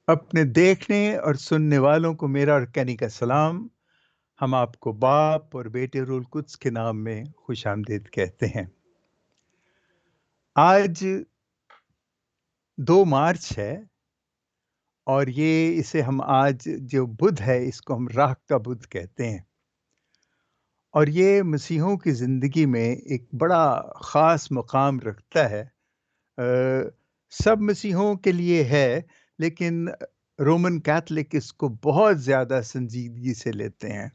اپنے دیکھنے اور سننے والوں کو میرا اور کینی کا سلام۔ ہم آپ کو باپ اور بیٹے روح القدس کے نام میں خوش آمدید کہتے ہیں۔ آج 2 مارچ ہے اور اسے ہم آج جو بدھ ہے اس کو ہم راہ کا بدھ کہتے ہیں، اور یہ مسیحوں کی زندگی میں ایک بڑا خاص مقام رکھتا ہے۔ سب مسیحوں کے لیے ہے، لیکن رومن کیتھولک اس کو بہت زیادہ سنجیدگی سے لیتے ہیں،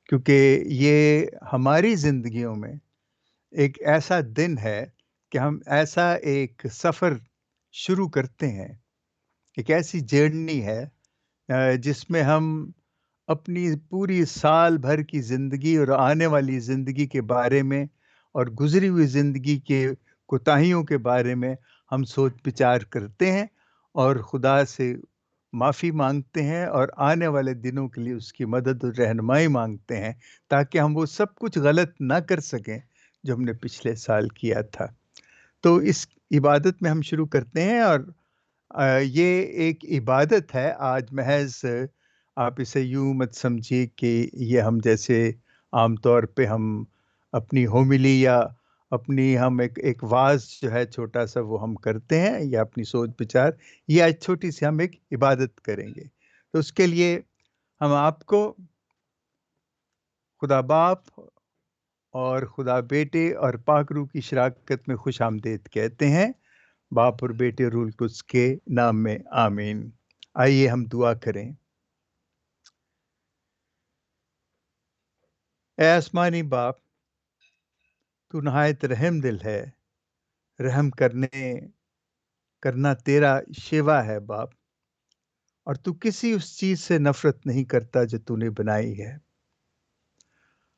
کیونکہ یہ ہماری زندگیوں میں ایک ایسا دن ہے کہ ہم ایسا ایک سفر شروع کرتے ہیں، ایک ایسی جرنی ہے جس میں ہم اپنی پوری سال بھر کی زندگی اور آنے والی زندگی کے بارے میں اور گزری ہوئی زندگی کے کوتاہیوں کے بارے میں ہم سوچ بچار کرتے ہیں اور خدا سے معافی مانگتے ہیں اور آنے والے دنوں کے لیے اس کی مدد اور رہنمائی مانگتے ہیں، تاکہ ہم وہ سب کچھ غلط نہ کر سکیں جو ہم نے پچھلے سال کیا تھا۔ تو اس عبادت میں ہم شروع کرتے ہیں، اور یہ ایک عبادت ہے آج محض۔ آپ اسے یوں مت سمجھیے کہ یہ ہم جیسے عام طور پہ ہم اپنی ہوملی یا اپنی ہم ایک واعظ جو ہے چھوٹا سا وہ ہم کرتے ہیں یا اپنی سوچ بچار، یہ آج چھوٹی سی ہم ایک عبادت کریں گے۔ تو اس کے لیے ہم آپ کو خدا باپ اور خدا بیٹے اور پاک روح کی شراکت میں خوش آمدید کہتے ہیں، باپ اور بیٹے روح القدس کے نام میں آمین۔ آئیے ہم دعا کریں۔ اے آسمانی باپ، تو نہایت رحم دل ہے، رحم کرنا تیرا شیوا ہے باپ، اور تو کسی اس چیز سے نفرت نہیں کرتا جو تو نے بنائی ہے۔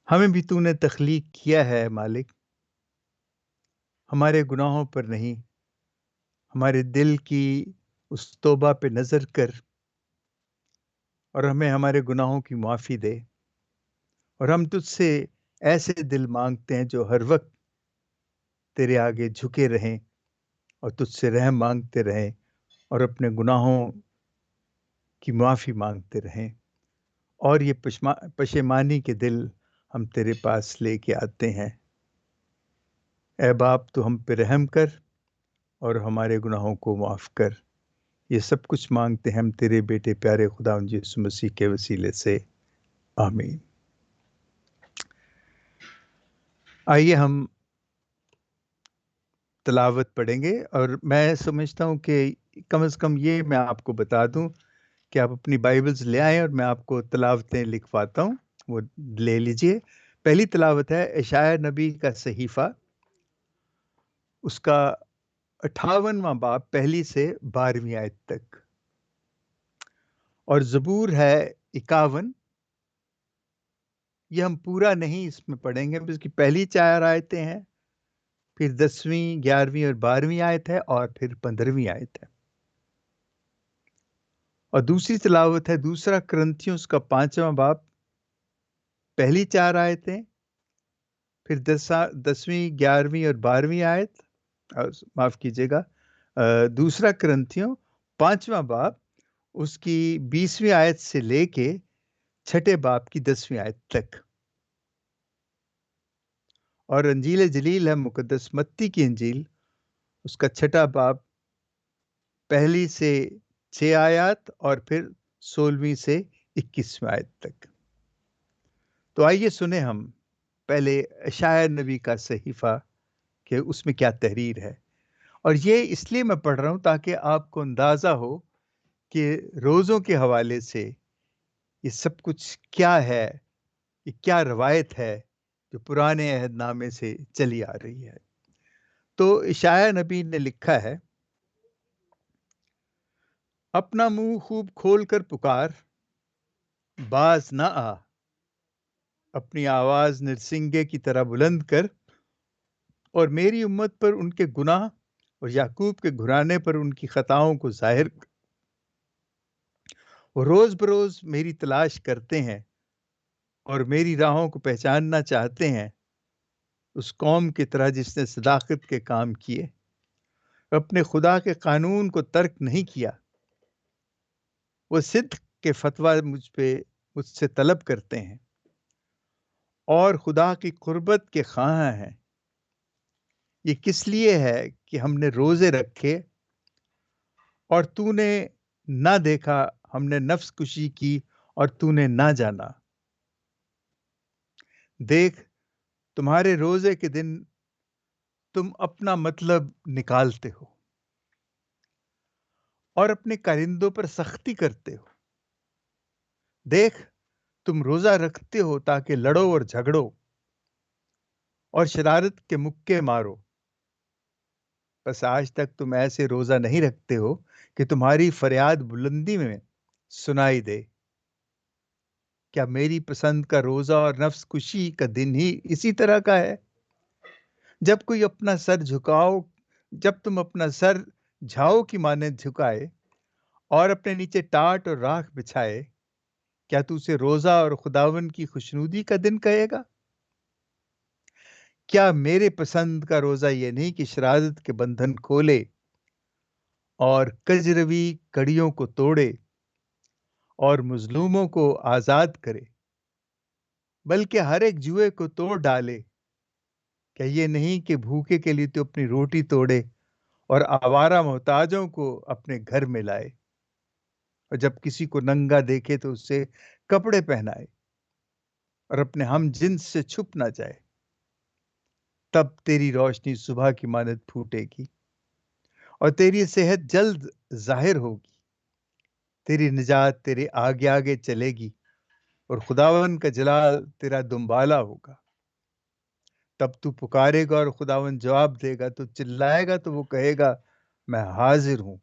ہمیں بھی تو نے تخلیق کیا ہے مالک، ہمارے گناہوں پر نہیں، ہمارے دل کی اس توبہ پہ نظر کر اور ہمیں ہمارے گناہوں کی معافی دے، اور ہم تجھ سے ایسے دل مانگتے ہیں جو ہر وقت تیرے آگے جھکے رہیں اور تجھ سے رحم مانگتے رہیں اور اپنے گناہوں کی معافی مانگتے رہیں، اور یہ پشیمانی کے دل ہم تیرے پاس لے کے آتے ہیں۔ اے باپ، تو ہم پہ رحم کر اور ہمارے گناہوں کو معاف کر۔ یہ سب کچھ مانگتے ہیں ہم تیرے بیٹے پیارے خداوند یسوع مسیح کے وسیلے سے، آمین۔ آئیے ہم تلاوت پڑھیں گے، اور میں سمجھتا ہوں کہ کم از کم یہ میں آپ کو بتا دوں کہ آپ اپنی بائبلز لے آئیں اور میں آپ کو تلاوتیں لکھواتا ہوں، وہ لے لیجئے۔ پہلی تلاوت ہے اشعیاء نبی کا صحیفہ، اس کا 58واں باب، پہلی سے 12ویں آیت تک، اور زبور ہے 51۔ یہ ہم پورا نہیں اس میں پڑھیں گے، اس کی پہلی 4 آیتیں ہیں، پھر 10ویں 11ویں اور 12ویں آیت ہے، اور پھر 15ویں آیت ہے۔ اور دوسری تلاوت ہے دوسرا کرنتھیوس کا 5واں باب، پہلی 4 آیتیں، پھر 10ویں 11ویں اور 12ویں آیت، معاف کیجیے گا، دوسرا کرنتھیوں 5واں باب، اس کی 20ویں آیت سے لے کے 6 باب کی 10ویں آیت تک۔ اور انجیل جلیل ہے مقدس متی کی انجیل، اس کا 6 باب، پہلی سے 6 آیات، اور پھر 16ویں سے 21ویں آیت تک۔ تو آئیے سنیں ہم پہلے اشعیاء نبی کا صحیفہ کہ اس میں کیا تحریر ہے۔ اور یہ اس لیے میں پڑھ رہا ہوں تاکہ آپ کو اندازہ ہو کہ روزوں کے حوالے سے یہ سب کچھ کیا ہے، یہ کیا روایت ہے جو پرانے عہد نامے سے چلی آ رہی ہے۔ تو اشعیاء نبی نے لکھا ہے، اپنا منہ خوب کھول کر پکار، باز نہ آ، اپنی آواز نرسنگے کی طرح بلند کر، اور میری امت پر ان کے گناہ اور یعقوب کے گھرانے پر ان کی خطاؤں کو ظاہر کر۔ وہ روز بروز میری تلاش کرتے ہیں اور میری راہوں کو پہچاننا چاہتے ہیں، اس قوم کی طرح جس نے صداقت کے کام کیے، اپنے خدا کے قانون کو ترک نہیں کیا۔ وہ صدق کے فتویٰ مجھ سے طلب کرتے ہیں اور خدا کی قربت کے خواہاں ہیں۔ یہ کس لیے ہے کہ ہم نے روزے رکھے اور تو نے نہ دیکھا، ہم نے نفس کشی کی اور تو نے نہ جانا۔ دیکھ، تمہارے روزے کے دن تم اپنا مطلب نکالتے ہو اور اپنے کارندوں پر سختی کرتے ہو۔ دیکھ، تم روزہ رکھتے ہو تاکہ لڑو اور جھگڑو اور شرارت کے مکے مارو۔ بس آج تک تم ایسے روزہ نہیں رکھتے ہو کہ تمہاری فریاد بلندی میں سنائی دے۔ کیا میری پسند کا روزہ اور نفس کشی کا دن ہی اسی طرح کا ہے؟ جب تم اپنا سر جھاؤ کی مانند جھکائے اور اپنے نیچے ٹاٹ اور راکھ بچھائے، کیا تو اسے روزہ اور خداوند کی خوشنودی کا دن کہے گا؟ کیا میرے پسند کا روزہ یہ نہیں کہ شرارت کے بندھن کھولے اور کجروی کڑیوں کو توڑے اور مظلوموں کو آزاد کرے، بلکہ ہر ایک جوئے کو توڑ ڈالے؟ کیا یہ نہیں کہ بھوکے کے لیے تو اپنی روٹی توڑے اور آوارہ محتاجوں کو اپنے گھر میں لائے، اور جب کسی کو ننگا دیکھے تو اسے کپڑے پہنائے اور اپنے ہم جنس سے چھپ نہ جائے؟ تب تیری روشنی صبح کی مانند پھوٹے گی اور تیری صحت جلد ظاہر ہوگی۔ تیری نجات تیرے آگے آگے چلے گی اور خداوند کا جلال تیرا دنبالہ ہوگا۔ تب تو پکارے گا اور خداوند جواب دے گا، تو چلائے گا تو وہ کہے گا، میں حاضر ہوں۔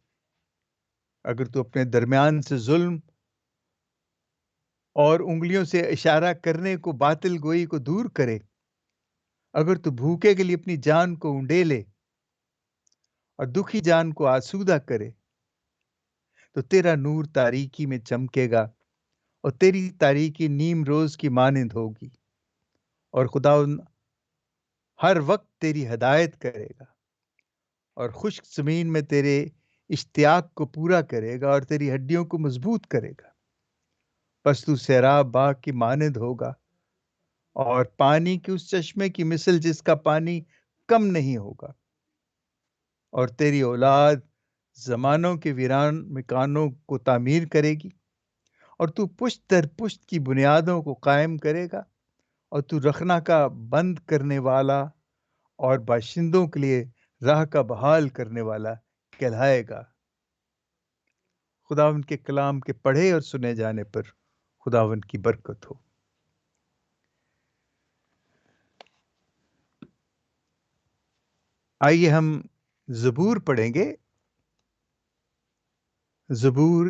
اگر تو اپنے درمیان سے ظلم اور انگلیوں سے اشارہ کرنے کو، باطل گوئی کو دور کرے، اگر تو بھوکے کے لیے اپنی جان کو اونڈیلے اور دکھی جان کو آسودہ کرے، تو تیرا نور تاریکی میں چمکے گا اور تیری تاریکی نیم روز کی مانند ہوگی، اور خداوند ہر وقت تیری ہدایت کرے گا اور خشک زمین میں تیرے اشتیاق کو پورا کرے گا اور تیری ہڈیوں کو مضبوط کرے گا۔ پس تو سیراب باغ کی مانند ہوگا اور پانی کے اس چشمے کی مثل جس کا پانی کم نہیں ہوگا، اور تیری اولاد زمانوں کے ویران مکانوں کو تعمیر کرے گی، اور تو پشت در پشت کی بنیادوں کو قائم کرے گا، اور تو رخنا کا بند کرنے والا اور باشندوں کے لیے راہ کا بحال کرنے والا کہلائے گا۔ خداوند کے کلام کے پڑھے اور سنے جانے پر خداوند کی برکت ہو۔ آئیے ہم زبور پڑھیں گے۔ زبور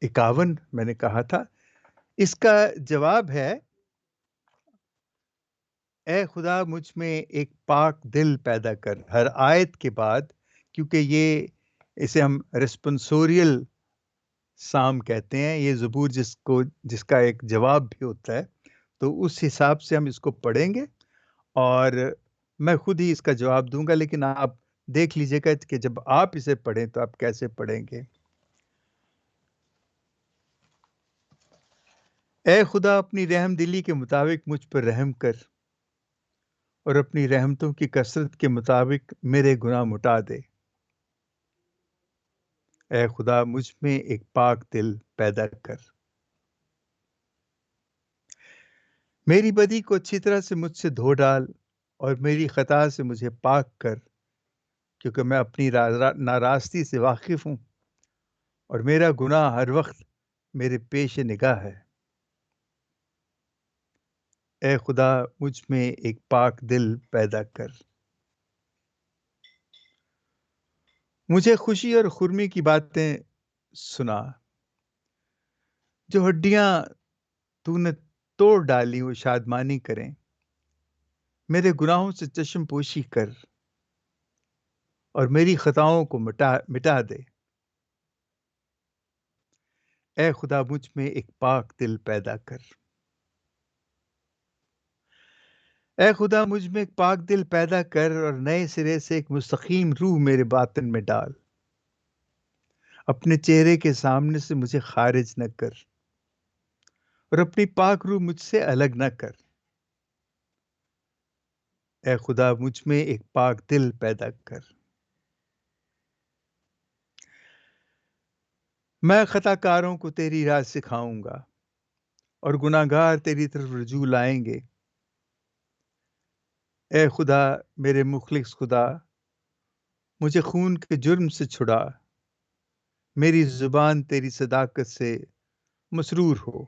51 میں نے کہا تھا، اس کا جواب ہے، اے خدا مجھ میں ایک پاک دل پیدا کر۔ ہر آیت کے بعد، کیونکہ اسے ہم ریسپنسوریل سام کہتے ہیں، یہ زبور جس کا ایک جواب بھی ہوتا ہے، تو اس حساب سے ہم اس کو پڑھیں گے، اور میں خود ہی اس کا جواب دوں گا، لیکن آپ دیکھ لیجئے گا کہ جب آپ اسے پڑھیں تو آپ کیسے پڑھیں گے۔ اے خدا اپنی رحم دلی کے مطابق مجھ پر رحم کر، اور اپنی رحمتوں کی کثرت کے مطابق میرے گناہ مٹا دے۔ اے خدا مجھ میں ایک پاک دل پیدا کر۔ میری بدی کو اچھی طرح سے مجھ سے دھو ڈال اور میری خطا سے مجھے پاک کر، کیونکہ میں اپنی ناراستی سے واقف ہوں اور میرا گناہ ہر وقت میرے پیش نگاہ ہے۔ اے خدا مجھ میں ایک پاک دل پیدا کر۔ مجھے خوشی اور خرمی کی باتیں سنا، جو ہڈیاں تو نے توڑ ڈالی وہ شادمانی کریں۔ میرے گناہوں سے چشم پوشی کر اور میری خطاؤں کو مٹا دے۔ اے خدا مجھ میں ایک پاک دل پیدا کر۔ اے خدا مجھ میں ایک پاک دل پیدا کر اور نئے سرے سے ایک مستقیم روح میرے باطن میں ڈال۔ اپنے چہرے کے سامنے سے مجھے خارج نہ کر اور اپنی پاک روح مجھ سے الگ نہ کر۔ اے خدا مجھ میں ایک پاک دل پیدا کر۔ میں خطا کاروں کو تیری راہ سکھاؤں گا اور گناہ گار تیری طرف رجوع لائیں گے۔ اے خدا، میرے مخلص خدا، مجھے خون کے جرم سے چھڑا، میری زبان تیری صداقت سے مسرور ہو۔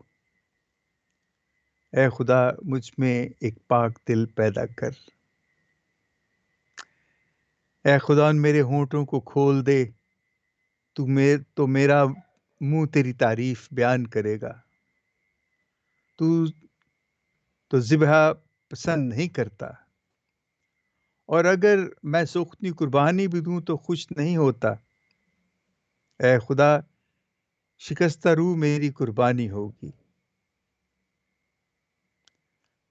اے خدا مجھ میں ایک پاک دل پیدا کر۔ اے خدا میرے ہونٹوں کو کھول دے، تو میرا منہ تیری تعریف بیان کرے گا۔ تو ذبح پسند نہیں کرتا، اور اگر میں سوختنی قربانی بھی دوں تو خوش نہیں ہوتا۔ اے خدا، شکستہ روح میری قربانی ہوگی۔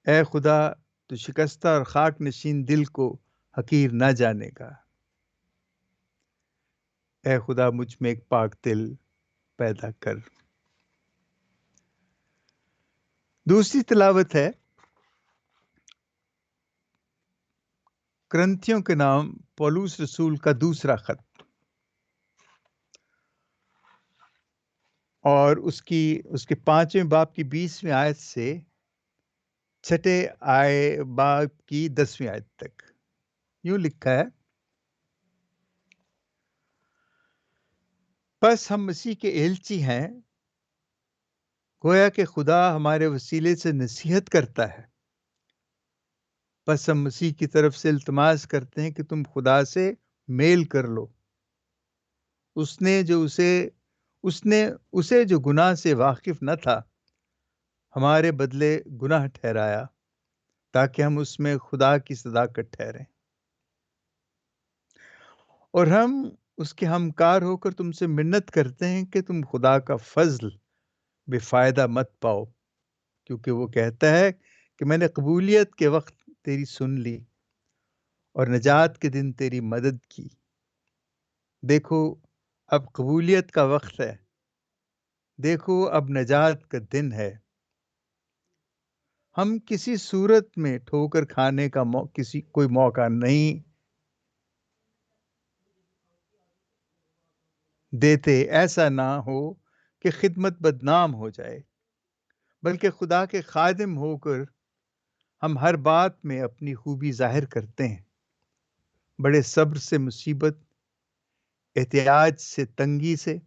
اے خدا، تو شکستہ اور خاک نشین دل کو حقیر نہ جانے گا۔ اے خدا مجھ میں ایک پاک دل پیدا کر۔ دوسری تلاوت ہے کرنتھیوں کے نام پولوس رسول کا دوسرا خط، اور اس کے 5ویں باب کی 20ویں آیت سے 6 باب کی 10ویں آیت تک یوں لکھا ہے: بس ہم مسیح کے ایلچی ہیں، گویا کہ خدا ہمارے وسیلے سے نصیحت کرتا ہے۔ بس ہم مسیح کی طرف سے التماس کرتے ہیں کہ تم خدا سے میل کر لو۔ اس نے اسے جو گناہ سے واقف نہ تھا ہمارے بدلے گناہ ٹھہرایا، تاکہ ہم اس میں خدا کی صداقت ٹھہریں۔ اور ہم اس کے ہمکار ہو کر تم سے منت کرتے ہیں کہ تم خدا کا فضل بے فائدہ مت پاؤ، کیونکہ وہ کہتا ہے کہ میں نے قبولیت کے وقت تیری سن لی اور نجات کے دن تیری مدد کی۔ دیکھو اب قبولیت کا وقت ہے، دیکھو اب نجات کا دن ہے۔ ہم کسی صورت میں ٹھوکر کھانے کا کوئی موقع نہیں دیتے، ایسا نہ ہو کہ خدمت بدنام ہو جائے، بلکہ خدا کے خادم ہو کر ہم ہر بات میں اپنی خوبی ظاہر کرتے ہیں۔ بڑے صبر سے مصیبت، احتیاج سے تنگی سے،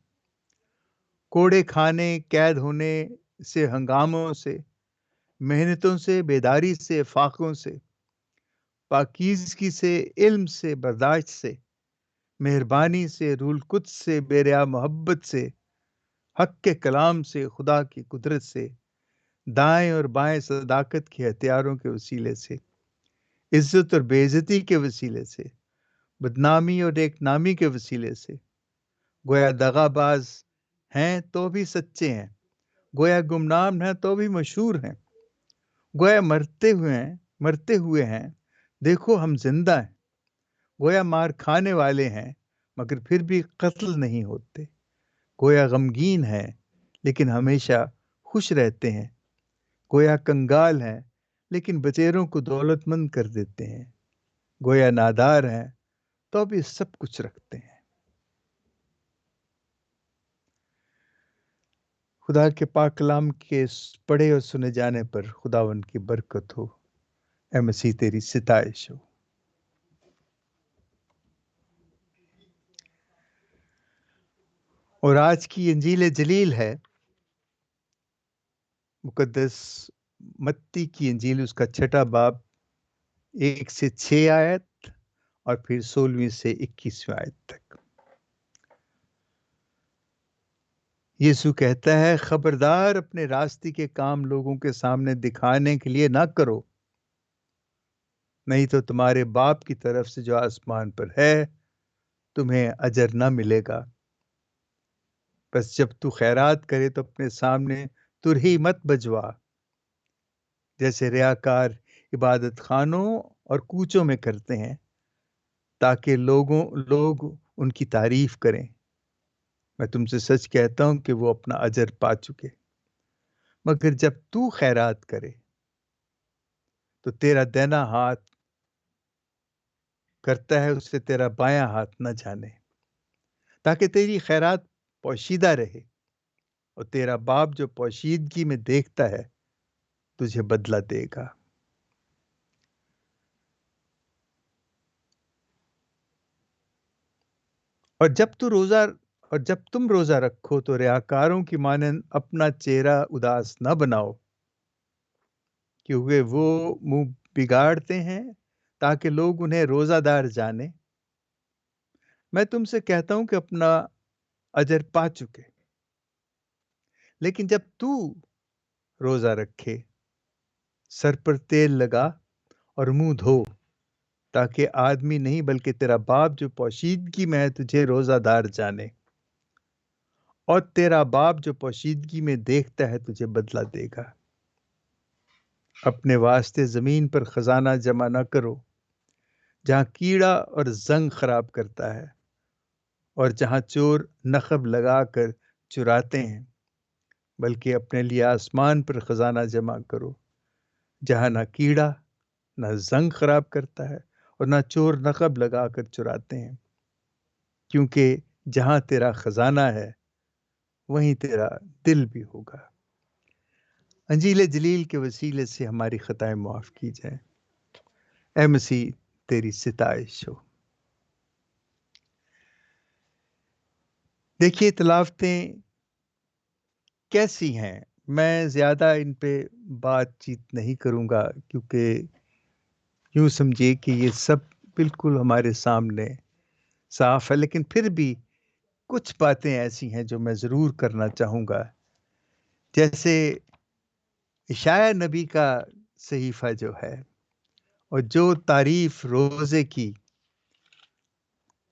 کوڑے کھانے، قید ہونے سے، ہنگاموں سے، محنتوں سے، بیداری سے، فاقوں سے، پاکیزگی سے، علم سے، برداشت سے، مہربانی سے، روح القدس سے، بے-ریا محبت سے، حق کے کلام سے، خدا کی قدرت سے، دائیں اور بائیں صداقت کے ہتھیاروں کے وسیلے سے، عزت اور بے عزتی کے وسیلے سے، بدنامی اور نیک نامی کے وسیلے سے، گویا دغا باز ہیں تو بھی سچے ہیں، گویا گمنام ہیں تو بھی مشہور ہیں، گویا مرتے ہوئے ہیں، دیکھو ہم زندہ ہیں، گویا مار کھانے والے ہیں مگر پھر بھی قتل نہیں ہوتے، گویا غمگین ہیں لیکن ہمیشہ خوش رہتے ہیں، گویا کنگال ہیں لیکن بچیروں کو دولت مند کر دیتے ہیں، گویا نادار ہیں تو بھی سب کچھ رکھتے ہیں۔ خدا کے پاک کلام کے پڑھے اور سنے جانے پر خداوند کی برکت ہو۔ اے مسیح تیری ستائش ہو۔ اور آج کی انجیل جلیل ہے مقدس متی کی انجیل، اس کا 6 باب 1 سے 6 آیت اور پھر 16 سے 21 آیت تک۔ یسوع کہتا ہے: خبردار، اپنے راستے کے کام لوگوں کے سامنے دکھانے کے لیے نہ کرو، نہیں تو تمہارے باپ کی طرف سے جو آسمان پر ہے تمہیں اجر نہ ملے گا۔ بس جب تو خیرات کرے تو اپنے سامنے ترہی مت بجوا، جیسے ریاکار عبادت خانوں اور کوچوں میں کرتے ہیں، تاکہ لوگ ان کی تعریف کریں۔ میں تم سے سچ کہتا ہوں کہ وہ اپنا اجر پا چکے، مگر جب تو خیرات کرے تو تیرا دینا ہاتھ کرتا ہے اس سے تیرا بایاں ہاتھ نہ جانے، تاکہ تیری خیرات پوشیدہ رہے، اور تیرا باپ جو پوشیدگی میں دیکھتا ہے تجھے بدلہ دے گا۔ اور جب تم روزہ رکھو تو ریاکاروں کی مانند اپنا چہرہ اداس نہ بناؤ، کیونکہ وہ منہ بگاڑتے ہیں تاکہ لوگ انہیں روزہ دار جانے۔ میں تم سے کہتا ہوں کہ اپنا اجر پا چکے، لیکن جب تو روزہ رکھے سر پر تیل لگا اور منہ دھو، تاکہ آدمی نہیں بلکہ تیرا باپ جو پوشیدگی میں ہے تجھے روزہ دار جانے، اور تیرا باپ جو پوشیدگی میں دیکھتا ہے تجھے بدلہ دے گا۔ اپنے واسطے زمین پر خزانہ جمع نہ کرو، جہاں کیڑا اور زنگ خراب کرتا ہے اور جہاں چور نخب لگا کر چراتے ہیں، بلکہ اپنے لیے آسمان پر خزانہ جمع کرو، جہاں نہ کیڑا نہ زنگ خراب کرتا ہے اور نہ چور نخب لگا کر چراتے ہیں، کیونکہ جہاں تیرا خزانہ ہے وہیں تیرا دل بھی ہوگا۔ انجیل جلیل کے وسیلے سے ہماری خطائیں معاف کی جائیں۔ اے مسیح تیری ستائش ہو۔ دیکھیے تلاوتیں کیسی ہیں، میں زیادہ ان پہ بات چیت نہیں کروں گا، کیونکہ یوں سمجھیے کہ یہ سب بالکل ہمارے سامنے صاف ہے، لیکن پھر بھی کچھ باتیں ایسی ہیں جو میں ضرور کرنا چاہوں گا۔ جیسے اشعیاء نبی کا صحیفہ جو ہے، اور جو تعریف روزے کی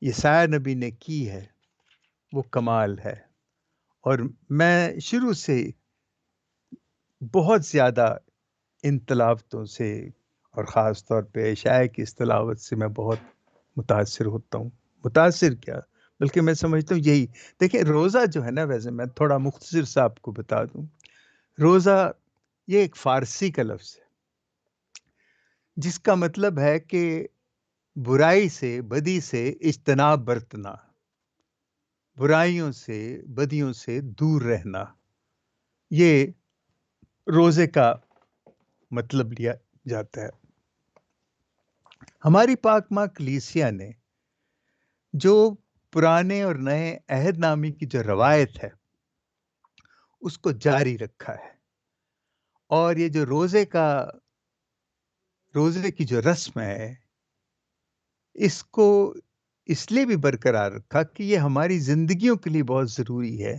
یسعیاء نبی نے کی ہے وہ کمال ہے، اور میں شروع سے بہت زیادہ ان تلاوتوں سے اور خاص طور پہ اشعیاء کی اس تلاوت سے میں بہت متاثر ہوتا ہوں۔ متاثر کیا بلکہ میں سمجھتا ہوں یہی، دیکھیں روزہ جو ہے نا، ویسے میں تھوڑا مختصر سا آپ کو بتا دوں، روزہ یہ ایک فارسی کا لفظ ہے جس کا مطلب ہے کہ برائی سے، بدی سے اجتناب برتنا، برائیوں سے، بدیوں سے دور رہنا، یہ روزے کا مطلب لیا جاتا ہے۔ ہماری پاک ماں کلیسیا نے جو پرانے اور نئے عہد نامی کی جو روایت ہے اس کو جاری رکھا ہے، اور یہ جو روزے کی جو رسم ہے اس کو اس لیے بھی برقرار رکھا کہ یہ ہماری زندگیوں کے لیے بہت ضروری ہے،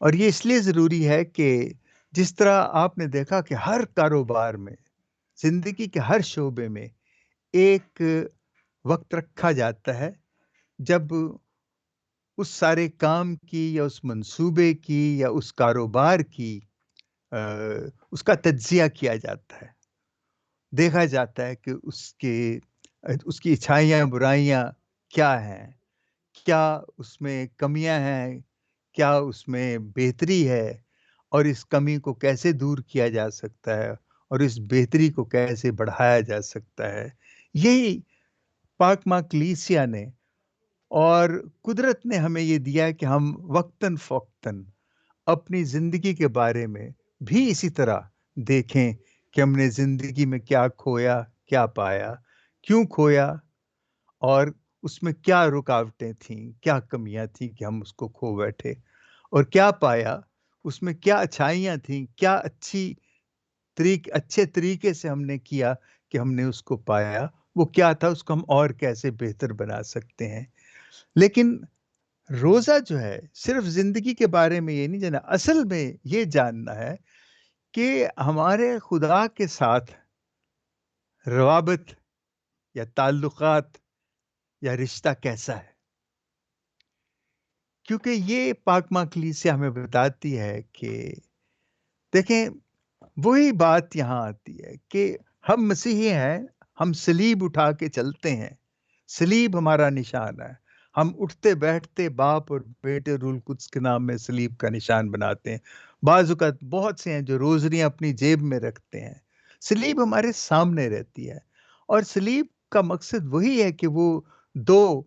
اور یہ اس لیے ضروری ہے کہ جس طرح آپ نے دیکھا کہ ہر کاروبار میں، زندگی کے ہر شعبے میں ایک وقت رکھا جاتا ہے جب اس سارے کام کی یا اس منصوبے کی یا اس کاروبار کی اس کا تجزیہ کیا جاتا ہے، دیکھا جاتا ہے کہ اس کی اچھائیاں برائیاں کیا ہیں، کیا اس میں کمیاں ہیں، کیا اس میں بہتری ہے، اور اس کمی کو کیسے دور کیا جا سکتا ہے اور اس بہتری کو کیسے بڑھایا جا سکتا ہے۔ یہی پاک ماں کلیسیا نے اور قدرت نے ہمیں یہ دیا کہ ہم وقتاً فوقتاً اپنی زندگی کے بارے میں بھی اسی طرح دیکھیں کہ ہم نے زندگی میں کیا کھویا، کیا پایا، کیوں کھویا، اور اس میں کیا رکاوٹیں تھیں، کیا کمیاں تھیں کہ ہم اس کو کھو بیٹھے، اور کیا پایا، اس میں کیا اچھائیاں تھیں، کیا اچھے طریقے سے ہم نے کیا کہ ہم نے اس کو پایا، وہ کیا تھا، اس کو ہم اور کیسے بہتر بنا سکتے ہیں۔ لیکن روزہ جو ہے صرف زندگی کے بارے میں یہ نہیں جانا، اصل میں یہ جاننا ہے کہ ہمارے خدا کے ساتھ روابط یا تعلقات یا رشتہ کیسا ہے، کیونکہ یہ پاک ماں کلیسیا ہمیں بتاتی ہے کہ دیکھیں وہی بات یہاں آتی ہے کہ ہم مسیحی ہیں، ہم صلیب اٹھا کے چلتے ہیں، صلیب ہمارا نشان ہے، ہم اٹھتے بیٹھتے باپ اور بیٹے روح القدس کے نام میں صلیب کا نشان بناتے ہیں۔ بعض اوقات بہت سے ہیں جو روزریاں اپنی جیب میں رکھتے ہیں۔ صلیب ہمارے سامنے رہتی ہے، اور صلیب کا مقصد وہی ہے کہ وہ دو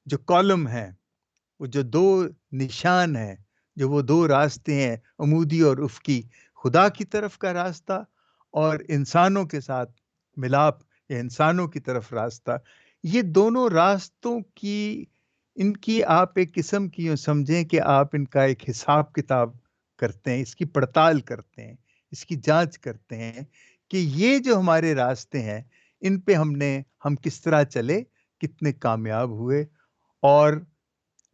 جو کالم ہیں، وہ جو دو نشان ہیں، جو وہ دو راستے ہیں، عمودی اور افقی، خدا کی طرف کا راستہ اور انسانوں کے ساتھ ملاپ یا انسانوں کی طرف راستہ، یہ دونوں راستوں کی، ان کی آپ ایک قسم کی یوں سمجھیں کہ آپ ان کا ایک حساب کتاب کرتے ہیں، اس کی پڑتال کرتے ہیں، اس کی جانچ کرتے ہیں کہ یہ جو ہمارے راستے ہیں ان پہ ہم کس طرح چلے، کتنے کامیاب ہوئے، اور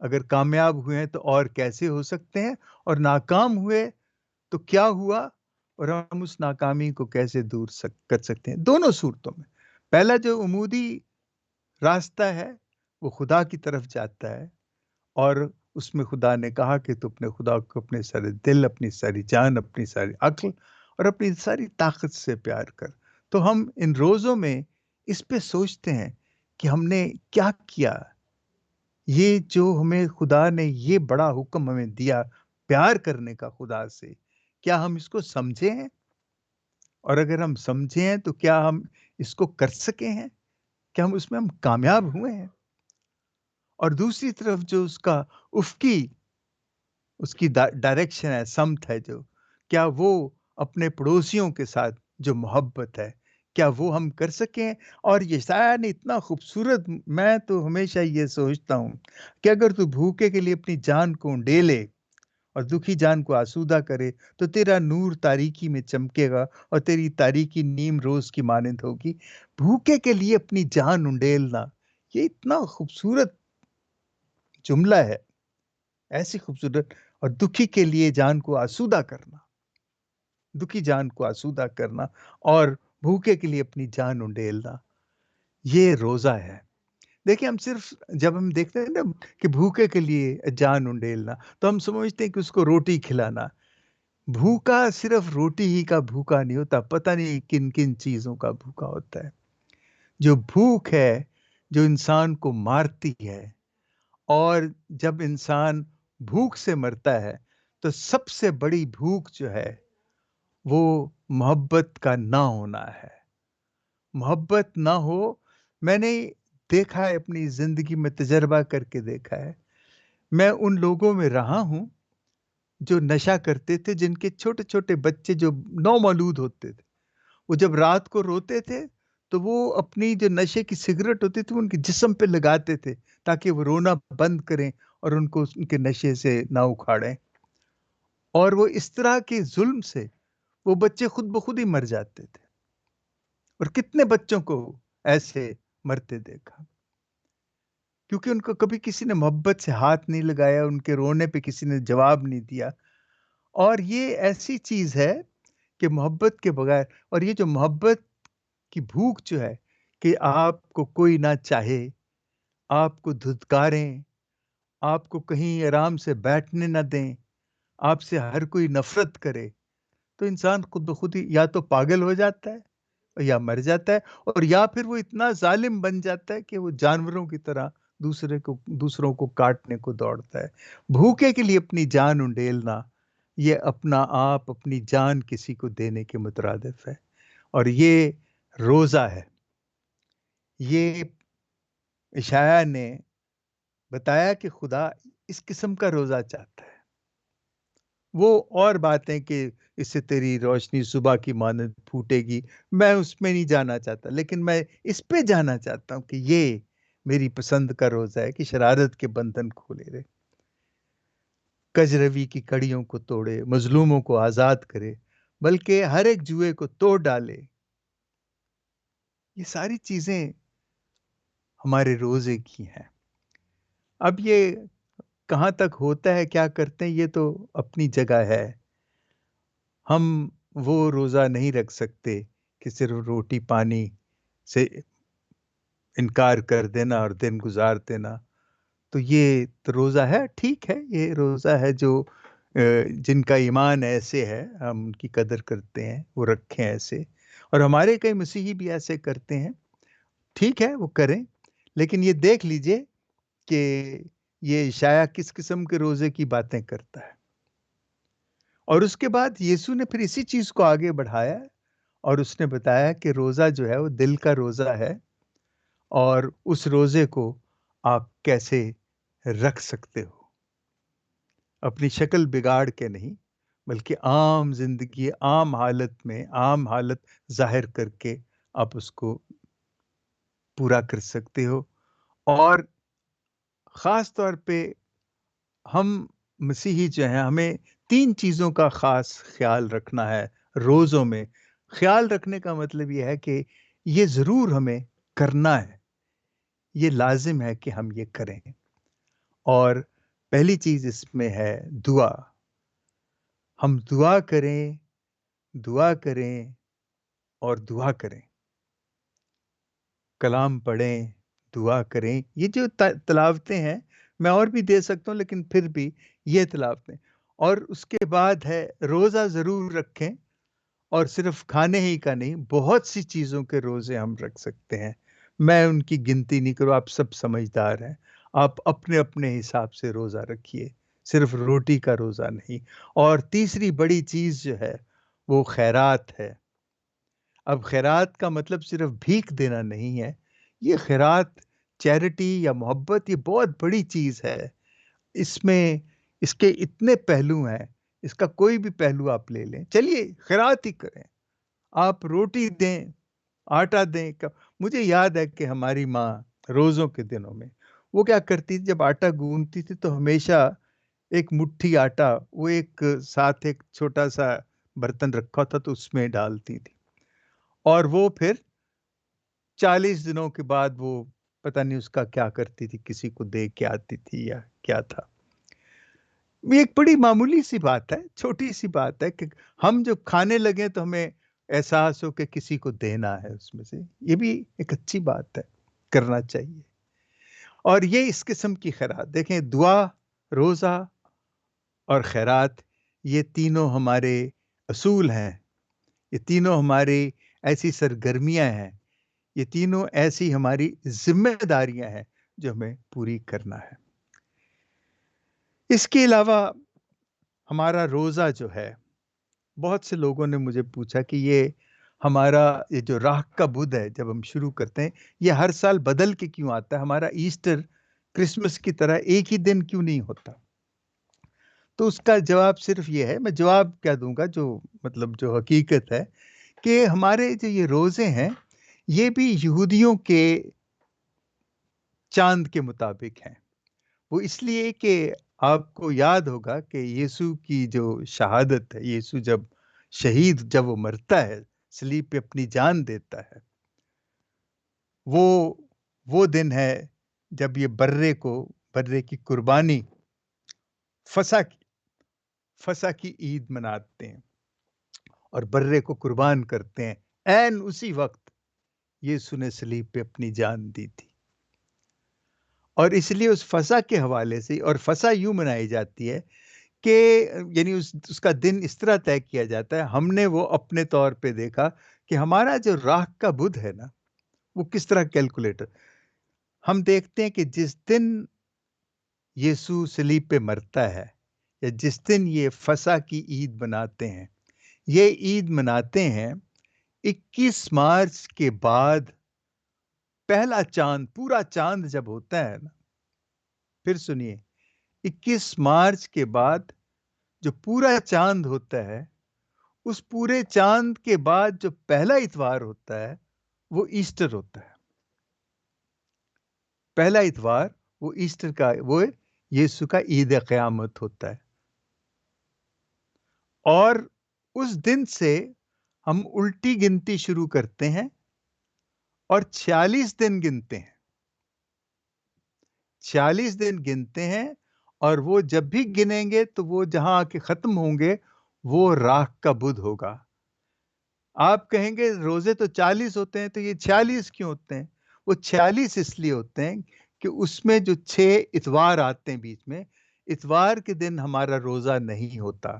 اگر کامیاب ہوئے ہیں تو اور کیسے ہو سکتے ہیں، اور ناکام ہوئے تو کیا ہوا، اور ہم اس ناکامی کو کیسے دور کر سکتے ہیں۔ دونوں صورتوں میں پہلا جو عمودی راستہ ہے وہ خدا کی طرف جاتا ہے، اور اس میں خدا نے کہا کہ تو اپنے خدا کو اپنے سارے دل، اپنی ساری جان، اپنی ساری عقل اور اپنی ساری طاقت سے پیار کر۔ تو ہم ان روزوں میں اس پہ سوچتے ہیں کہ ہم نے کیا کیا، یہ جو ہمیں خدا نے یہ بڑا حکم ہمیں دیا پیار کرنے کا خدا سے، کیا ہم اس کو سمجھے ہیں؟ اور اگر ہم سمجھے ہیں تو کیا ہم اس کو کر سکے ہیں؟ کیا ہم کامیاب ہوئے ہیں؟ اور دوسری طرف جو اس کا افقی، اس کی ڈائریکشن ہے، سمت ہے، جو کیا وہ اپنے پڑوسیوں کے ساتھ جو محبت ہے، کیا وہ ہم کر سکیں؟ اور یشعیاہ نے اتنا خوبصورت، میں تو ہمیشہ یہ سوچتا ہوں کہ اگر تو بھوکے کے لیے اپنی جان کو ڈھیلے اور دکھی جان کو آسودہ کرے تو تیرا نور تاریکی میں چمکے گا اور تیری تاریکی نیم روز کی مانند ہوگی۔ بھوکے کے لیے اپنی جان انڈیلنا، یہ اتنا خوبصورت جملہ ہے، ایسی خوبصورت، اور دکھی کے لیے جان کو آسودہ کرنا، دکھی جان کو آسودہ کرنا اور بھوکے کے لیے اپنی جان انڈیلنا، یہ روزہ ہے۔ دیکھیں، ہم صرف جب ہم دیکھتے ہیں نا کہ بھوکے کے لیے جان انڈیلنا، تو ہم سمجھتے ہیں کہ اس کو روٹی کھلانا۔ بھوکا صرف روٹی ہی کا بھوکا نہیں ہوتا، پتہ نہیں کن کن چیزوں کا بھوکا ہوتا ہے۔ جو بھوک ہے جو انسان کو مارتی ہے، اور جب انسان بھوک سے مرتا ہے تو سب سے بڑی بھوک جو ہے وہ محبت کا نہ ہونا ہے۔ محبت نہ ہو، میں نے دیکھا ہے، اپنی زندگی میں تجربہ کر کے دیکھا ہے، میں ان لوگوں میں رہا ہوں جو نشہ کرتے تھے، جن کے چھوٹے چھوٹے بچے جو نومولود ہوتے تھے، وہ جب رات کو روتے تھے تو وہ اپنی جو نشے کی سگریٹ ہوتی تھی ان کے جسم پہ لگاتے تھے تاکہ وہ رونا بند کریں اور ان کو ان کے نشے سے نہ اکھاڑیں، اور وہ اس طرح کے ظلم سے وہ بچے خود بخود ہی مر جاتے تھے، اور کتنے بچوں کو ایسے مرتے دیکھا، کیونکہ ان کو کبھی کسی نے محبت سے ہاتھ نہیں لگایا، ان کے رونے پہ کسی نے جواب نہیں دیا۔ اور یہ ایسی چیز ہے کہ محبت کے بغیر، اور یہ جو محبت کی بھوک جو ہے کہ آپ کو کوئی نہ چاہے، آپ کو دھتکاریں، آپ کو کہیں آرام سے بیٹھنے نہ دیں، آپ سے ہر کوئی نفرت کرے، تو انسان خود بخود ہی یا تو پاگل ہو جاتا ہے یا مر جاتا ہے، اور یا پھر وہ اتنا ظالم بن جاتا ہے کہ وہ جانوروں کی طرح دوسروں کو کاٹنے کو دوڑتا ہے۔ بھوکے کے لیے اپنی جان انڈیلنا، یہ اپنا آپ، اپنی جان کسی کو دینے کے مترادف ہے، اور یہ روزہ ہے۔ یہ اشعیاہ نے بتایا کہ خدا اس قسم کا روزہ چاہتا ہے۔ وہ اور باتیں کہ اس سے تیری روشنی صبح کی مانند پھوٹے گی، میں اس میں نہیں جانا چاہتا، لیکن میں اس پہ جانا چاہتا ہوں کہ یہ میری پسند کا روزہ ہے کہ شرارت کے بندھن کھولے رہے، کجروی کی کڑیوں کو توڑے، مظلوموں کو آزاد کرے، بلکہ ہر ایک جوئے کو توڑ ڈالے۔ یہ ساری چیزیں ہمارے روزے کی ہیں۔ اب یہ کہاں تک ہوتا ہے، کیا کرتے ہیں، یہ تو اپنی جگہ ہے۔ ہم وہ روزہ نہیں رکھ سکتے کہ صرف روٹی پانی سے انکار کر دینا اور دن گزار دینا۔ تو یہ تو روزہ ہے، ٹھیک ہے، یہ روزہ ہے جو جن کا ایمان ایسے ہے ہم ان کی قدر کرتے ہیں، وہ رکھیں ایسے، اور ہمارے کئی مسیحی بھی ایسے کرتے ہیں، ٹھیک ہے وہ کریں، لیکن یہ دیکھ لیجئے کہ یہ عشایہ کس قسم کے روزے کی باتیں کرتا ہے۔ اور اس کے بعد یسوع نے پھر اسی چیز کو آگے بڑھایا اور اس نے بتایا کہ روزہ جو ہے وہ دل کا روزہ ہے، اور اس روزے کو آپ کیسے رکھ سکتے ہو، اپنی شکل بگاڑ کے نہیں، بلکہ عام زندگی، عام حالت میں، عام حالت ظاہر کر کے آپ اس کو پورا کر سکتے ہو۔ اور خاص طور پہ ہم مسیحی جو ہیں، ہمیں 3 چیزوں کا خاص خیال رکھنا ہے روزوں میں۔ خیال رکھنے کا مطلب یہ ہے کہ یہ ضرور ہمیں کرنا ہے، یہ لازم ہے کہ ہم یہ کریں۔ اور پہلی چیز اس میں ہے دعا۔ ہم دعا کریں، دعا کریں اور دعا کریں، کلام پڑھیں، دعا کریں۔ یہ جو تلاوتیں ہیں، میں اور بھی دے سکتا ہوں لیکن پھر بھی یہ تلاوتیں۔ اور اس کے بعد ہے روزہ ضرور رکھیں، اور صرف کھانے ہی کا نہیں، بہت سی چیزوں کے روزے ہم رکھ سکتے ہیں۔ میں ان کی گنتی نہیں کروں، آپ سب سمجھدار ہیں۔ آپ اپنے اپنے حساب سے روزہ رکھیے، صرف روٹی کا روزہ نہیں۔ اور تیسری بڑی چیز جو ہے وہ خیرات ہے۔ اب خیرات کا مطلب صرف بھیک دینا نہیں ہے، یہ خیرات، چیریٹی یا محبت، یہ بہت بڑی چیز ہے۔ اس میں اس کے اتنے پہلو ہیں، اس کا کوئی بھی پہلو آپ لے لیں، چلیے خیرات ہی کریں۔ آپ روٹی دیں، آٹا دیں۔ مجھے یاد ہے کہ ہماری ماں روزوں کے دنوں میں وہ کیا کرتی تھی، جب آٹا گوندتی تھی تو ہمیشہ ایک مٹھی آٹا، وہ ایک ساتھ ایک چھوٹا سا برتن رکھا تھا تو اس میں ڈالتی تھی، اور وہ پھر 40 دنوں کے بعد وہ پتہ نہیں اس کا کیا کرتی تھی، کسی کو دے کے آتی تھی یا کیا تھا۔ یہ ایک بڑی معمولی سی بات ہے، چھوٹی سی بات ہے کہ ہم جب کھانے لگیں تو ہمیں احساس ہو کہ کسی کو دینا ہے اس میں سے، یہ بھی ایک اچھی بات ہے، کرنا چاہیے۔ اور یہ اس قسم کی خیرات دیکھیں، دعا، روزہ اور خیرات، یہ تینوں ہمارے اصول ہیں، یہ تینوں ہماری ایسی سرگرمیاں ہیں، یہ تینوں ایسی ہماری ذمہ داریاں ہیں جو ہمیں پوری کرنا ہے۔ اس کے علاوہ ہمارا روزہ جو ہے، بہت سے لوگوں نے مجھے پوچھا کہ ہمارا یہ جو راہ کا بدھ ہے جب ہم شروع کرتے ہیں، یہ ہر سال بدل کے کیوں آتا ہے؟ ہمارا ایسٹر کرسمس کی طرح ایک ہی دن کیوں نہیں ہوتا؟ تو اس کا جواب صرف یہ ہے، میں جواب کیا دوں گا، جو مطلب جو حقیقت ہے کہ ہمارے جو یہ روزے ہیں، یہ بھی یہودیوں کے چاند کے مطابق ہیں۔ وہ اس لیے کہ آپ کو یاد ہوگا کہ یسوع کی جو شہادت ہے، یسوع جب شہید، جب وہ مرتا ہے، صلیب پہ اپنی جان دیتا ہے، وہ دن ہے جب یہ برے کی قربانی، فسح کی عید مناتے ہیں اور برے کو قربان کرتے ہیں۔ عین اسی وقت یسوع نے صلیب پہ اپنی جان دی تھی، اور اس لیے اس فسح کے حوالے سے، اور فسح یوں منائی جاتی ہے کہ یعنی اس کا دن اس طرح طے کیا جاتا ہے۔ ہم نے وہ اپنے طور پہ دیکھا کہ ہمارا جو راہ کا بدھ ہے نا، وہ کس طرح کیلکولیٹر، ہم دیکھتے ہیں کہ جس دن یسوع صلیب پہ مرتا ہے، یا جس دن یہ فسح کی عید مناتے ہیں، یہ عید مناتے ہیں 21 مارچ کے بعد، پہلا چاند، پورا چاند جب ہوتا ہے نا، پھر سنیے، 21 مارچ کے بعد جو پورا چاند ہوتا ہے، اس پورے چاند کے بعد جو پہلا اتوار ہوتا ہے وہ ایسٹر ہوتا ہے۔ پہلا اتوار وہ ایسٹر کا، وہ یسوع کا عید قیامت ہوتا ہے، اور اس دن سے ہم الٹی گنتی شروع کرتے ہیں اور 46 دن گنتے ہیں، 46 دن گنتے ہیں، اور وہ جب بھی گنیں گے تو وہ جہاں آ کے ختم ہوں گے وہ راہ کا بدھ ہوگا۔ آپ کہیں گے روزے تو 40 ہوتے ہیں، تو یہ 46 کیوں ہوتے ہیں؟ وہ 46 اس لیے ہوتے ہیں کہ اس میں جو 6 اتوار آتے ہیں بیچ میں، اتوار کے دن ہمارا روزہ نہیں ہوتا،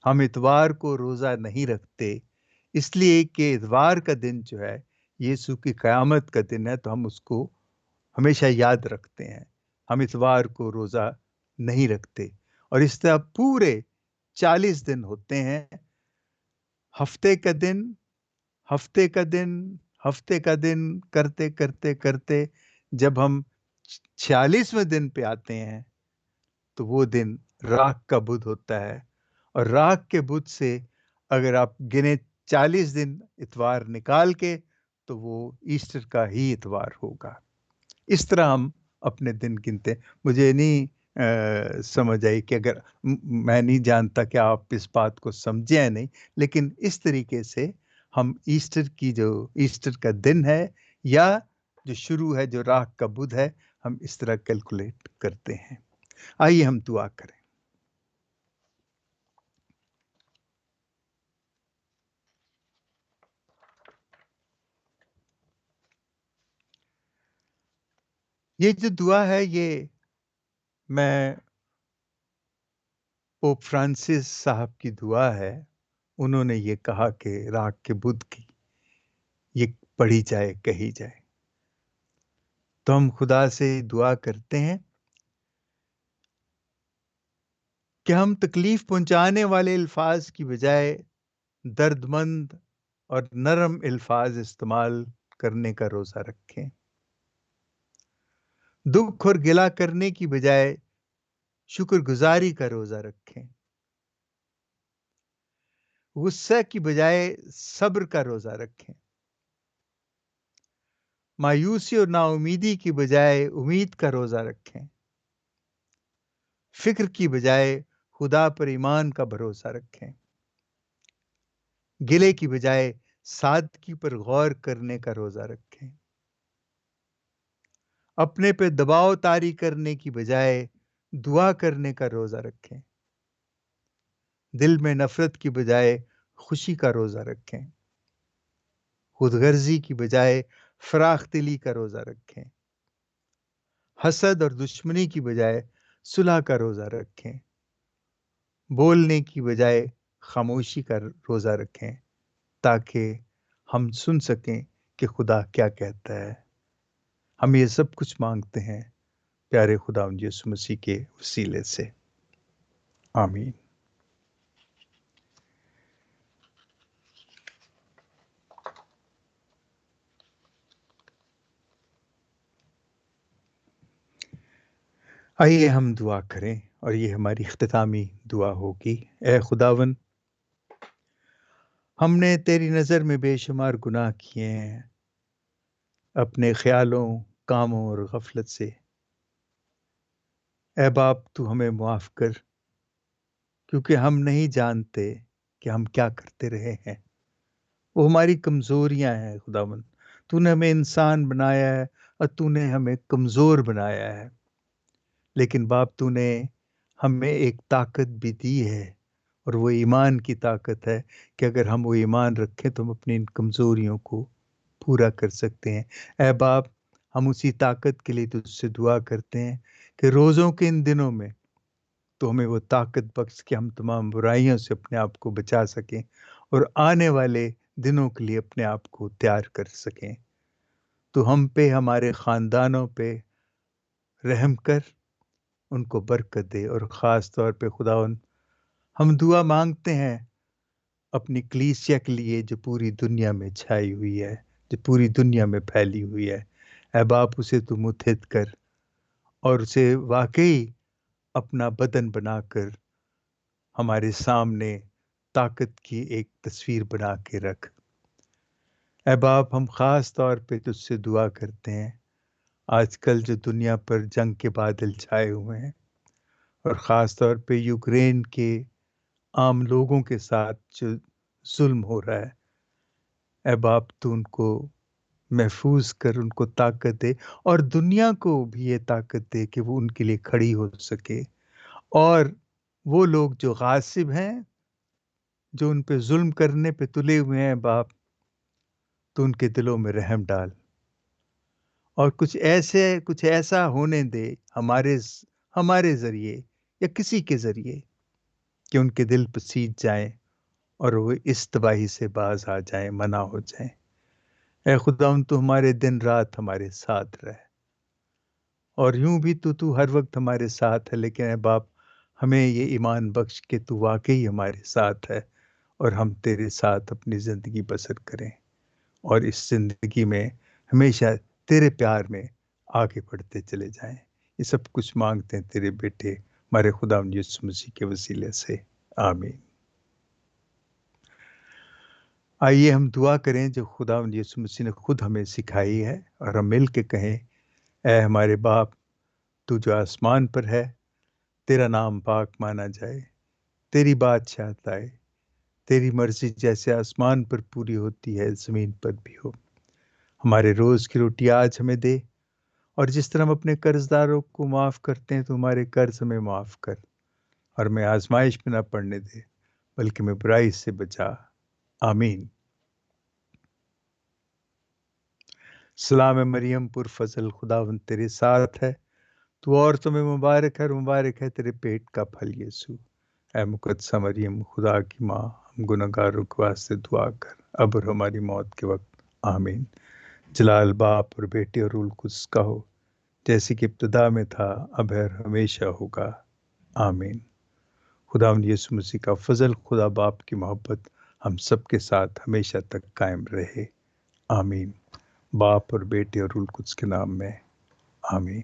ہم اتوار کو روزہ نہیں رکھتے، اس لیے کہ اتوار کا دن جو ہے یسوع کی قیامت کا دن ہے، تو ہم اس کو ہمیشہ یاد رکھتے ہیں۔ ہم اتوار کو روزہ نہیں رکھتے، اور اس طرح پورے 40 دن ہوتے ہیں، ہفتے کا دن، ہفتے کا دن، ہفتے کا دن کرتے کرتے کرتے جب ہم 46ویں دن پہ آتے ہیں تو وہ دن راکھ کا بدھ ہوتا ہے، اور راکھ کے بدھ سے اگر آپ گنے 40 دن اتوار نکال کے تو وہ ایسٹر کا ہی اتوار ہوگا۔ اس طرح ہم اپنے دن گنتے ہیں۔ مجھے نہیں سمجھ آئی کہ اگر میں نہیں جانتا کہ آپ اس بات کو سمجھے یا نہیں، لیکن اس طریقے سے ہم ایسٹر کا دن ہے یا جو شروع ہے، جو راکھ کا بدھ ہے، ہم اس طرح کیلکولیٹ کرتے ہیں۔ آئیے ہم دعا کریں۔ یہ جو دعا ہے، یہ میں پوپ فرانسس صاحب کی دعا ہے۔ انہوں نے یہ کہا کہ راکھ کے بدھ کی یہ پڑھی جائے، کہی جائے۔ تو ہم خدا سے دعا کرتے ہیں کہ ہم تکلیف پہنچانے والے الفاظ کی بجائے درد مند اور نرم الفاظ استعمال کرنے کا روزہ رکھیں، دکھ اور گلہ کرنے کی بجائے شکر گزاری کا روزہ رکھیں، غصہ کی بجائے صبر کا روزہ رکھیں، مایوسی اور نا امیدی کی بجائے امید کا روزہ رکھیں، فکر کی بجائے خدا پر ایمان کا بھروسہ رکھیں، گلے کی بجائے سادگی پر غور کرنے کا روزہ رکھیں، اپنے پہ دباؤ طاری کرنے کی بجائے دعا کرنے کا روزہ رکھیں، دل میں نفرت کی بجائے خوشی کا روزہ رکھیں، خود غرضی کی بجائے فراخ دلی کا روزہ رکھیں، حسد اور دشمنی کی بجائے صلح کا روزہ رکھیں، بولنے کی بجائے خاموشی کا روزہ رکھیں، تاکہ ہم سن سکیں کہ خدا کیا کہتا ہے۔ ہم یہ سب کچھ مانگتے ہیں پیارے خداوند یسوع مسیح کے وسیلے سے، آمین۔ آئیے ہم دعا کریں، اور یہ ہماری اختتامی دعا ہوگی۔ اے خداوند، ہم نے تیری نظر میں بے شمار گناہ کیے ہیں، اپنے خیالوں، کاموں اور غفلت سے۔ اے باپ، تو ہمیں معاف کر، کیونکہ ہم نہیں جانتے کہ ہم کیا کرتے رہے ہیں۔ وہ ہماری کمزوریاں ہیں خداوند۔ تو نے ہمیں انسان بنایا ہے، اور تو نے ہمیں کمزور بنایا ہے، لیکن باپ تو نے ہمیں ایک طاقت بھی دی ہے، اور وہ ایمان کی طاقت ہے کہ اگر ہم وہ ایمان رکھیں تو ہم اپنی ان کمزوریوں کو پورا کر سکتے ہیں۔ اے باپ، ہم اسی طاقت کے لیے تجھ سے دعا کرتے ہیں کہ روزوں کے ان دنوں میں تو ہمیں وہ طاقت بخش کہ ہم تمام برائیوں سے اپنے آپ کو بچا سکیں، اور آنے والے دنوں کے لیے اپنے آپ کو تیار کر سکیں۔ تو ہم پہ، ہمارے خاندانوں پہ رحم کر، ان کو برکت دے، اور خاص طور پہ خداوند، ہم دعا مانگتے ہیں اپنی کلیسیا کے لیے جو پوری دنیا میں چھائی ہوئی ہے، جو پوری دنیا میں پھیلی ہوئی ہے۔ اے باپ، اسے تو متحد کر، اور اسے واقعی اپنا بدن بنا کر ہمارے سامنے طاقت کی ایک تصویر بنا کے رکھ۔ اے باپ، ہم خاص طور پہ تجھ سے دعا کرتے ہیں، آج کل جو دنیا پر جنگ کے بادل چھائے ہوئے ہیں، اور خاص طور پہ یوکرین کے عام لوگوں کے ساتھ جو ظلم ہو رہا ہے، اے باپ تو ان کو محفوظ کر، ان کو طاقت دے، اور دنیا کو بھی یہ طاقت دے کہ وہ ان کے لیے کھڑی ہو سکے، اور وہ لوگ جو غاصب ہیں، جو ان پہ ظلم کرنے پہ تلے ہوئے ہیں، باپ تو ان کے دلوں میں رحم ڈال، اور کچھ ایسا ہونے دے ہمارے ذریعے یا کسی کے ذریعے کہ ان کے دل پسیج جائیں، اور وہ اس تباہی سے باز آ جائیں، منع ہو جائیں۔ اے خدا، تو ہمارے دن رات ہمارے ساتھ رہ، اور یوں بھی تو ہر وقت ہمارے ساتھ ہے، لیکن اے باپ ہمیں یہ ایمان بخش کہ تو واقعی ہمارے ساتھ ہے، اور ہم تیرے ساتھ اپنی زندگی بسر کریں، اور اس زندگی میں ہمیشہ تیرے پیار میں آگے بڑھتے چلے جائیں۔ یہ سب کچھ مانگتے ہیں تیرے بیٹے ہمارے خداوند یسوع مسیح کے وسیلے سے، آمین۔ آئیے ہم دعا کریں جو خداوند یسوع مسیح نے خود ہمیں سکھائی ہے، اور ہم مل کے کہیں: اے ہمارے باپ، تو جو آسمان پر ہے، تیرا نام پاک مانا جائے، تیری بادشاہت آئے، تیری مرضی جیسے آسمان پر پوری ہوتی ہے زمین پر بھی ہو۔ ہمارے روز کی روٹی آج ہمیں دے، اور جس طرح ہم اپنے قرض داروں کو معاف کرتے ہیں تو ہمارے قرض ہمیں معاف کر، اور ہمیں آزمائش میں نہ پڑنے دے بلکہ ہمیں برائی سے بچا، آمین۔ سلام مریم پر فضل، خداوند تیرے ساتھ ہے، تو عورتوں میں مبارک ہے، اور مبارک ہے تیرے پیٹ کا پھل یسوع۔ اے مقدسہ مریم، خدا کی ماں، ہم گنہگاروں کے واسطے دعا کر، اب اور ہماری موت کے وقت، آمین۔ جلال باپ اور بیٹے اور روح القدس کا ہو، جیسے کہ ابتدا میں تھا، اب ہے اور ہمیشہ ہوگا، آمین۔ خداوند یسوع مسیح کا فضل، خدا باپ کی محبت ہم سب کے ساتھ ہمیشہ تک قائم رہے، آمین۔ باپ اور بیٹے اور روح القدس کے نام میں، آمین۔